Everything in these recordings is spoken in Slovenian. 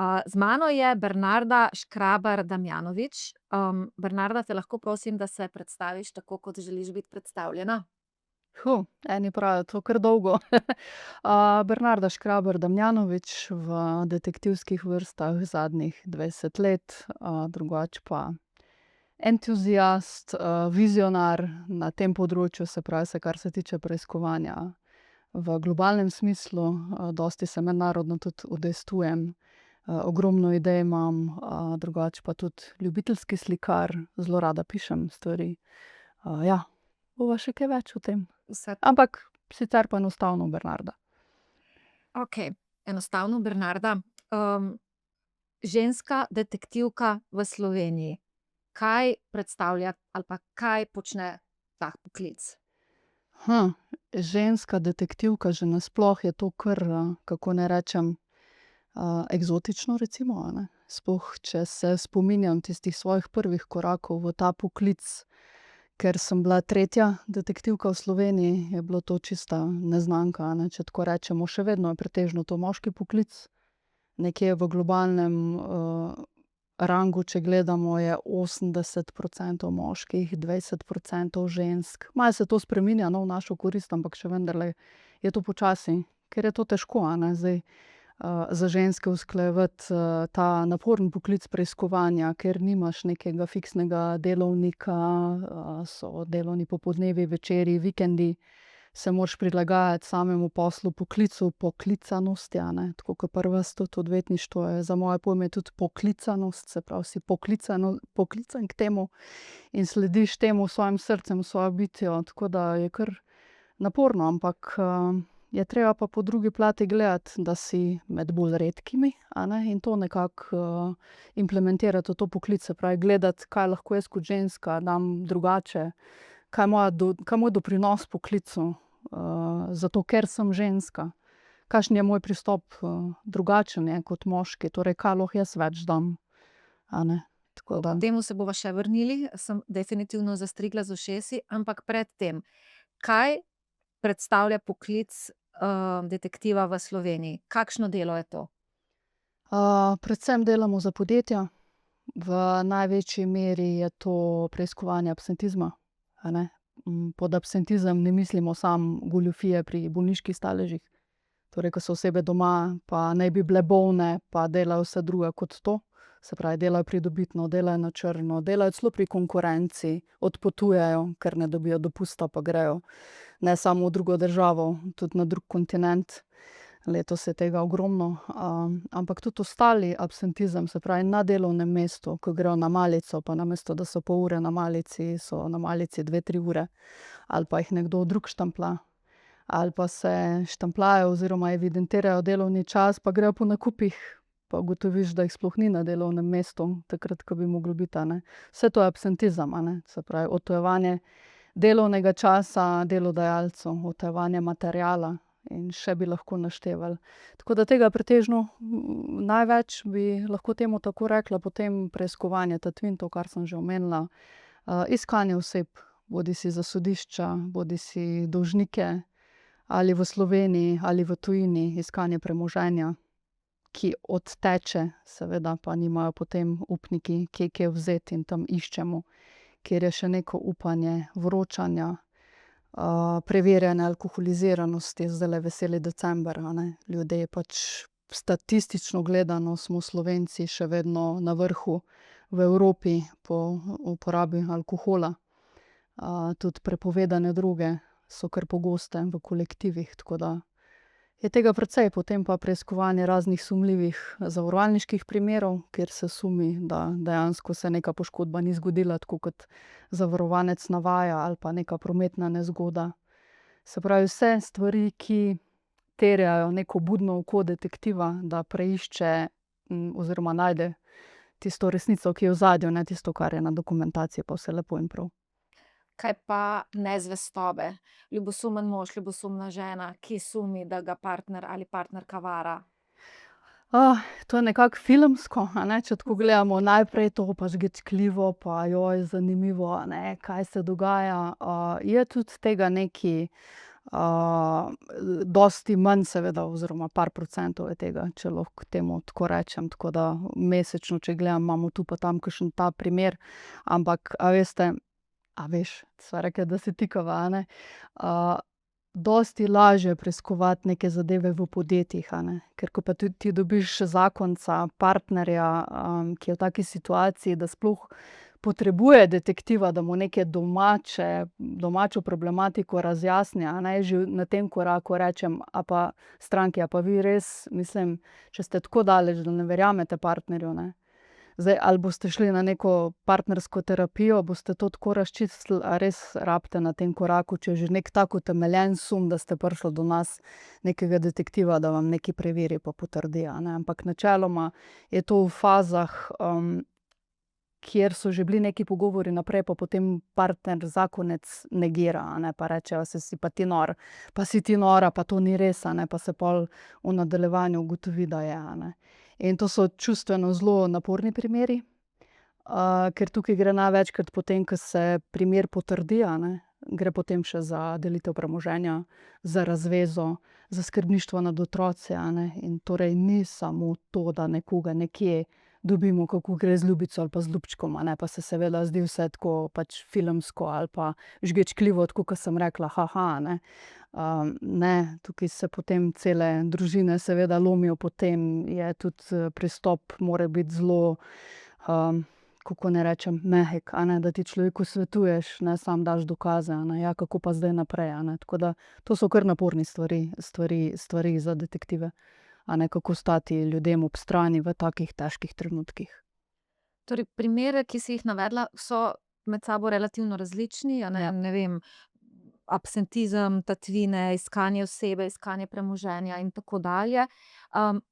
Z mano je Bernarda Škrabar Damjanovič. Bernarda, te lahko prosim, da se predstaviš tako, kot želiš biti predstavljena? Eni pravijo to kar dolgo. Bernarda Škrabar Damjanovič v detektivskih vrstah zadnjih 20 let, drugače pa entuziast, vizionar na tem področju, se pravi, kar se tiče preiskovanja v globalnem smislu. Dosti se mednarodno tudi udejstvujem, ogromno idej imam, drugače pa tudi ljubiteljski slikar, zelo rada pišem stvari. Ja, bova še kaj več o tem. Vse Ampak sicer pa enostavno Bernarda. okej, enostavno Bernarda. Ženska detektivka v Sloveniji. Kaj predstavlja ali pa kaj počne ta poklic? Ženska detektivka že nasploh je to kar, kako naj rečem, eksotično recimo, a ne. Sploh če se spominjam tistih svojih prvih korakov v ta poklic, ker sem bila tretja detektivka v Sloveniji, je bilo to čista neznanka, a ne, če tako rečemo. Še vedno je pretežno to moški poklic. Nekje v globalnem, rangu, če gledamo, je 80% moških, 20% žensk. Malo se to spreminja, no, v našo korist, ampak še vendarle je to počasi, ker je to težko, a ne, zdaj, za ženske usklajevati, ta naporen poklic preiskovanja, ker nimaš nekega fiksnega delovnika, so delovni popoldnevi, večeri, vikendi, se moraš prilagajati samemu poslu, poklicu, poklicanosti, a ne, tako kot pri vas tudi odvetništvo je za moje pojme tudi poklicanost, se pravi, si poklican k temu in slediš temu s svojim srcem, s svojo bitjo, tako da je kar naporno, ampak, je treba pa po drugi plati gledati, da si med bolj redkimi, a ne, in to nekako, implementirati v to poklic, se pravi, gledati, kaj lahko jaz kot ženska dam drugače, kaj je kaj je moj doprinos poklicu, zato ker sem ženska. Kakšen je moj pristop, drugačen je kot moški, torej kaj lahko jaz več dam, a ne. Tako da. K temu se bova še vrnili, sem definitivno zastrigla z ušesi, ampak pred tem, kaj predstavlja poklic, detektiva v Sloveniji? Kakšno delo je to? Predvsem delamo za podjetja. V največji meri je to preiskovanje absentizma, a ne. Pod absentizem ne mislimo samo goljufije pri bolniških staležih, torej ko so osebe doma, pa naj bi bile bolne, pa delajo vse drugo kot to. Se pravi, delajo pridobitno, delajo na črno, delajo celo pri konkurenci, odpotujejo, ker ne dobijo dopusta, pa grejo ne samo v drugo državo, tudi na drug kontinent. Letos je tega ogromno, ampak tudi ostali absentizem, se pravi na delovnem mestu, ko grejo na malico, pa namesto da so pol ure na malici, so na malici 2, 3 ure. Ali pa jih nekdo drug štamplja. Ali pa se štampljajo oziroma evidentirajo delovni čas, pa grejo po nakupih, pa ugotoviš, da jih sploh ni na delovnem mestu, takrat, ko bi moglo biti, a ne. Vse to je absentizem, a ne, se pravi odtujevanje delovnega časa delodajalcu, odtujevanje materiala in še bi lahko naštevali. Tako da tega pretežno, največ, bi lahko temu tako rekla, potem preiskovanje tatvin, to, kar sem že omenila, iskanje oseb, bodisi za sodišča, bodisi dolžnike, ali v Sloveniji ali v tujini, iskanje premoženja, ki odteče, seveda pa nimajo potem upniki kje vzeti, in tam iščemo, kjer je še neko upanje vročanja, preverjanja alkoholiziranosti, zdajle veseli december, a ne, ljudje pač, statistično gledano smo Slovenci še vedno na vrhu v Evropi po uporabi alkohola. Tudi prepovedane droge so kar pogoste v kolektivih, tako da je tega precej. Potem pa preiskovanje raznih sumljivih zavarovalniških primerov, kjer se sumi, da dejansko se neka poškodba ni zgodila, tako kot zavarovanec navaja, ali pa neka prometna nezgoda. Se pravi, vse stvari, ki terjajo neko budno oko detektiva, da preišče, oziroma najde tisto resnico, ki je v ozadju, ne tisto, kar je na dokumentaciji, pa vse lepo in prav. Kaj pa nezvestobe? Ljubosumen mož, ljubosumna žena, ki sumi, da ga partner ali partnerka vara. To je nekako filmsko, a ne, če tako gledamo, najprej to pa žgečkljivo, pa zanimivo, a ne, kaj se dogaja. Je tudi tega nekaj, Dosti manj seveda oziroma par procentov je tega, če lahko temu tako rečem, tako da mesečno, če gledam, imamo tu pa tam kakšen ta primer, ampak a veste, a veš, sva rekla, da se tikava, a ne. Dosti lažje preiskovati neke zadeve v podjetjih, a ne, ker ko pa ti dobiš zakonca, partnerja, ki je v taki situaciji, da sploh potrebuje detektiva, da mu neke domačo problematiko razjasni, a ne, že na tem koraku rečem: "A pa stranki, a pa vi res, mislim, če ste tako daleč, da ne verjamete partnerju, ne." Zdaj, ali boste šli na neko partnersko terapijo, boste to tako razčistili, a res rabite na tem koraku, če je že neki tak utemeljen sum, da ste prišli do nas, nekega detektiva, da vam nekaj preveri pa potrdi, a ne, ampak načeloma je to v fazah, kjer so že bili neki pogovori naprej, pa potem partner, zakonec negira, a ne, pa reče: "Saj si pa ti nor, pa si ti nora, pa to ni res, a ne." Pa se pol v nadaljevanju ugotovi, da je, a ne. In to so čustveno zelo naporni primeri, ker tukaj gre največkrat potem, ko se primer potrdi, a ne, gre potem še za delitev premoženja, za razvezo, za skrbništvo nad otroci, a ne, in torej ni samo to, da nekoga nekje dobimo, kako gre z ljubico ali pa z ljubčkom, a ne, pa se seveda zdi vse tako pač filmsko ali pa žgečkljivo, tako kot sem rekla, a ne. Ne, tukaj se potem cele družine seveda lomijo po tem, je tudi, pristop mora biti zelo, kako naj rečem, mehek, a ne, da ti človeku svetuješ, ne samo daš dokaze, a ne, ja, kako pa zdaj naprej, a ne, tako da to so kar naporne stvari za detektive, a ne, kako stati ljudem ob strani v takih težkih trenutkih. Torej, primere, ki si jih navedla, so med sabo relativno različni, a ne, Ja. ne vem, absentizem, tatvine, iskanje osebe, iskanje premoženja in tako dalje.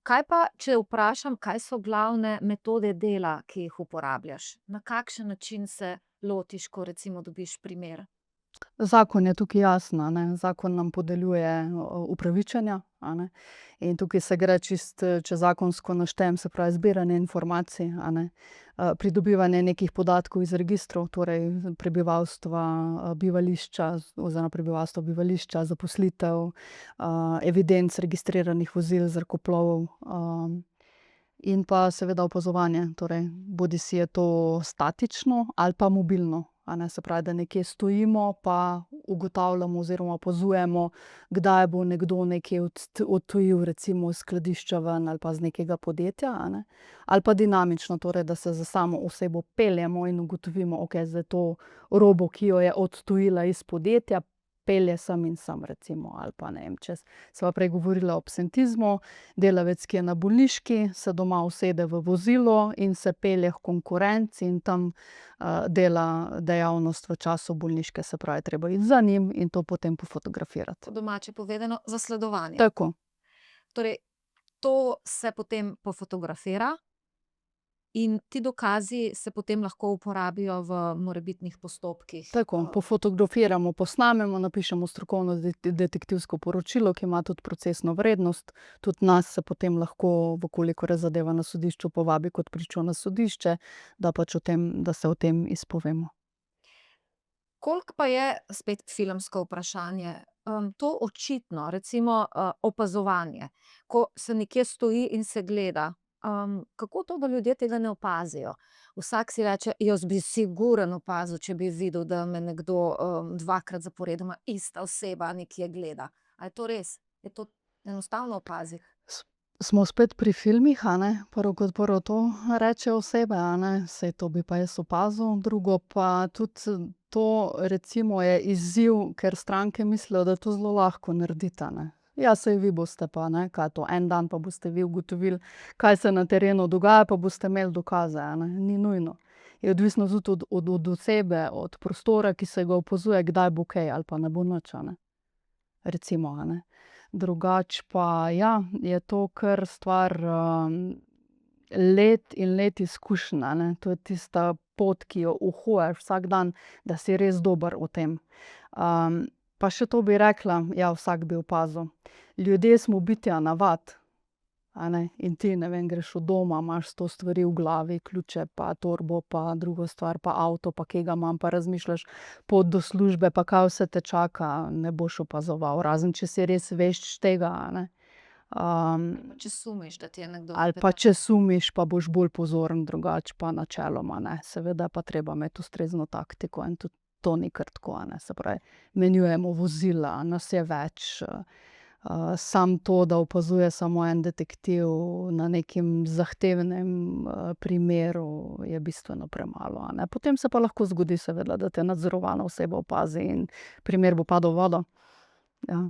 Kaj pa, če vprašam, kaj so glavne metode dela, ki jih uporabljaš? Na kakšen način se lotiš, ko recimo dobiš primer? Zakon je tukaj jasen, a ne, zakon nam podeljuje, upravičenja, a ne, in tukaj se gre čisto, če zakonsko naštejem, se pravi zbiranje informacij, a ne, pridobivanje nekih podatkov iz registrov, torej prebivalstva, bivališča oziroma prebivalstva, bivališča, zaposlitev, evidenc registriranih vozil, zrakoplovov, in pa seveda opazovanje, torej bodisi je to statično ali pa mobilno, a ne, se pravi, da nekje stojimo pa ugotavljamo oziroma opazujemo, kdaj bo nekdo nekaj odtujil, recimo iz skladišča ven ali pa z nekega podjetja, a ne. Ali pa dinamično, torej da se za samo osebo peljemo in ugotovimo, okej, zdaj to robo, ki jo je odtujila iz podjetja, pelje sem in sem, recimo, ali pa ne vem, če sva prej govorila o absentizmu, delavec, ki je na bolniški, se doma usede v vozilo in se pelje h konkurenci in tam, dela dejavnost v času bolniške, se pravi, treba iti za njim in to potem pofotografirati. Po domače povedano, zasledovanje. Tako. Torej, to se potem pofotografira in ti dokazi se potem lahko uporabijo v morebitnih postopkih. Tako, pofotografiramo, posnamemo, napišemo strokovno detektivsko poročilo, ki ima tudi procesno vrednost, tudi nas se potem lahko, v kolikor je zadeva na sodišču, povabi kot pričo na sodišče, da pač da se o tem izpovemo. Koliko pa je, spet filmsko vprašanje, to očitno, recimo, opazovanje, ko se nekje stoji in se gleda, kako to, da ljudje tega ne opazijo? Vsak si reče: "Jaz bi sigurno opazil, če bi videl, da me nekdo, dvakrat zaporedoma ista oseba nekje gleda." A je to res? Je to enostavno opaziti? Smo spet pri filmih, a ne, prvo kot prvo to rečejo osebe, a ne, saj to bi pa jaz opazil, drugo pa tudi to, recimo, je izziv, ker stranke mislijo, da to zelo lahko narediti, a ne. Ja, saj vi boste pa, ne, kaj je to, en dan pa boste vi ugotovili, kaj se na terenu dogaja, pa boste imeli dokaze, a ne, ni nujno. Je odvisno tudi od osebe, od prostora, ki se ga opazuje, kdaj bo kaj ali pa ne bo nič, a ne. Recimo, a ne. Drugače pa, ja, je to kar stvar, let in let izkušenj, a ne, to je tista pot, ki jo uhojaš vsak dan, da si res dober v tem. Pa še to bi rekla, ja, vsak bi opazil. Ljudje smo bitja navad, a ne. In ti, ne vem, greš od doma, imaš 100 stvari v glavi, ključe pa torbo pa drugo stvar pa avto pa kje ga imam, pa razmišljaš pot do službe pa kaj vse te čaka, ne boš opazoval, razen če si res vešč tega, a ne. Če sumiš, da ti je nekdo Ali pa če sumiš, pa boš bolj pozoren, drugače pa načeloma ne. Seveda je pa treba imeti ustrezno taktiko in tudi to ni kar tako, a ne. Se pravi, menjujemo vozila, nas je več, samo to, da opazuje samo en detektiv na nekem zahtevnem, primeru, je bistveno premalo, a ne. Potem se pa lahko zgodi seveda, da te nadzorovana oseba opazi in primer bo padel v vodo. Ja.